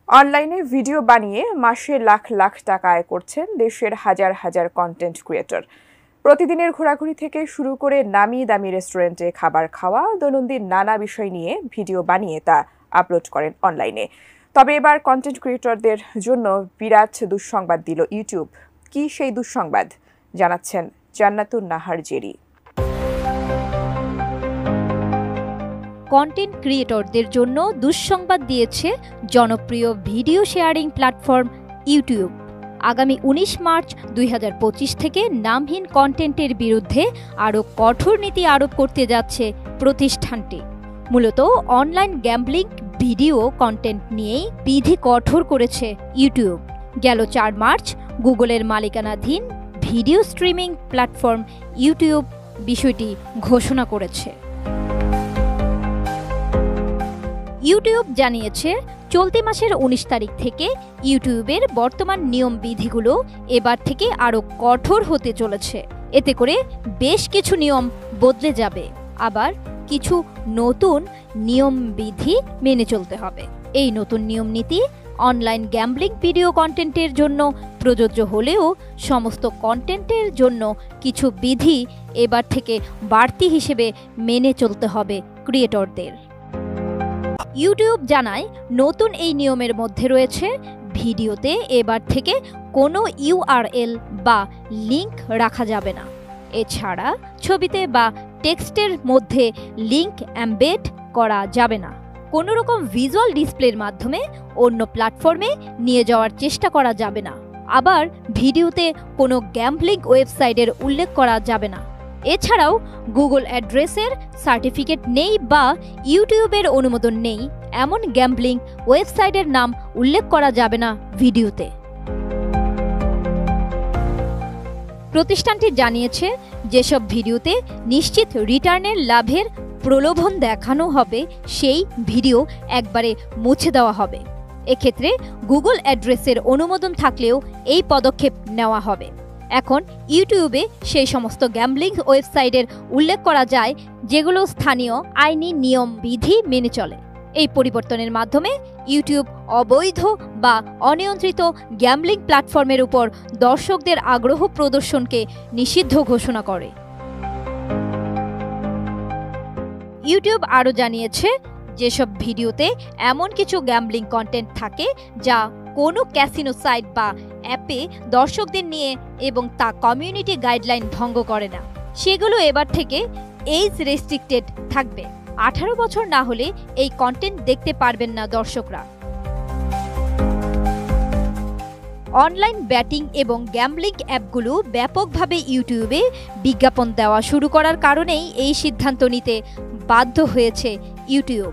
অনলাইনে ভিডিও বানিয়ে মাসে লাখ লাখ টাকা আয় করছেন দেশের হাজার হাজার কন্টেন্ট ক্রিয়েটর। প্রতিদিনের ঘোরাঘুরি থেকে শুরু করে নামি দামি রেস্টুরেন্টে খাবার খাওয়া, দৈনন্দিন নানা বিষয় নিয়ে ভিডিও বানিয়ে তা আপলোড করেন অনলাইনে। তবে এবার কন্টেন্ট ক্রিয়েটরদের জন্য বিরাট দুঃসংবাদ দিল ইউটিউব। কি সেই দুঃসংবাদ জানাচ্ছেন জান্নাতুন নাহার জেরি। কন্টেন্ট ক্রিয়েটরদের জন্য দুঃসংবাদ দিয়েছে জনপ্রিয় ভিডিও শেয়ারিং প্ল্যাটফর্ম ইউটিউব। আগামী ১৯ মার্চ ২০২৫ থেকে নামহীন কন্টেন্টের বিরুদ্ধে আরও কঠোর নীতি আরোপ করতে যাচ্ছে প্রতিষ্ঠানটি। মূলত অনলাইন গ্যাম্বলিং ভিডিও কন্টেন্ট নিয়েই বিধি কঠোর করেছে ইউটিউব। গেল ৪ মার্চ গুগলের মালিকানাধীন ভিডিও স্ট্রিমিং প্ল্যাটফর্ম ইউটিউব বিষয়টি ঘোষণা করেছে। ইউটিউব জানিয়েছে, চলতি মাসের ১৯ তারিখ থেকে ইউটিউবের বর্তমান নিয়ম বিধিগুলো এবার থেকে আরও কঠোর হতে চলেছে। এতে করে বেশ কিছু নিয়ম বদলে যাবে, আবার কিছু নতুন নিয়ম বিধি মেনে চলতে হবে। এই নতুন নিয়ম নীতি অনলাইন গ্যাম্বলিং ভিডিও কন্টেন্টের জন্য প্রযোজ্য হলেও সমস্ত কন্টেন্টের জন্য কিছু বিধি এবার থেকে বাড়তি হিসেবে মেনে চলতে হবে ক্রিয়েটরদের। ইউটিউব জানায়, নতুন এই নিয়মের মধ্যে রয়েছে ভিডিওতে এবার থেকে কোনো ইউআরএল বা লিংক রাখা যাবে না। এছাড়া ছবিতে বা টেক্সটের মধ্যে লিংক এমবেড করা যাবে না। কোনো রকম ভিজুয়াল ডিসপ্লের মাধ্যমে অন্য প্ল্যাটফর্মে নিয়ে যাওয়ার চেষ্টা করা যাবে না। আবার ভিডিওতে কোনো গ্যাম্বলিং ওয়েবসাইটের উল্লেখ করা যাবে না। এছাড়াও গুগল অ্যাড্রেসের সার্টিফিকেট নেই বা ইউটিউবের অনুমোদন নেই এমন গ্যাম্বলিং ওয়েবসাইটের নাম উল্লেখ করা যাবে না ভিডিওতে। প্রতিষ্ঠানটি জানিয়েছে, যেসব ভিডিওতে নিশ্চিত রিটার্নের লাভের প্রলোভন দেখানো হবে সেই ভিডিও একবারে মুছে দেওয়া হবে। এক্ষেত্রে গুগল অ্যাড্রেসের অনুমোদন থাকলেও এই পদক্ষেপ নেওয়া হবে। এখন ইউটিউবে সেই সমস্ত গ্যাম্বলিং ওয়েবসাইটের উল্লেখ করা যায় যেগুলো স্থানীয় আইনি নিয়ম বিধি মেনে চলে। এই পরিবর্তনের মাধ্যমে ইউটিউব অবৈধ বা অনিয়ন্ত্রিত গ্যাম্বলিং প্ল্যাটফর্মের উপর দর্শকদের আগ্রহ প্রদর্শনকে নিষিদ্ধ ঘোষণা করে। ইউটিউব আরও জানিয়েছে, যেসব ভিডিওতে এমন কিছু গ্যাম্বলিং কন্টেন্ট থাকে যা কোনো ক্যাসিনো সাইট বা অ্যাপে দর্শকদের নিয়ে এবং তা কমিউনিটি গাইডলাইন ভঙ্গ করে না, সেগুলো এবার থেকে এজ রেস্ট্রিক্টেড থাকবে। 18 বছর না হলে এই কন্টেন্ট দেখতে পারবেন না দর্শকরা। অনলাইন ব্যাটিং এবং গ্যাম্বলিং অ্যাপগুলো ব্যাপকভাবে ইউটিউবে বিজ্ঞাপন দেওয়া শুরু করার কারণেই এই সিদ্ধান্ত নিতে বাধ্য হয়েছে ইউটিউব।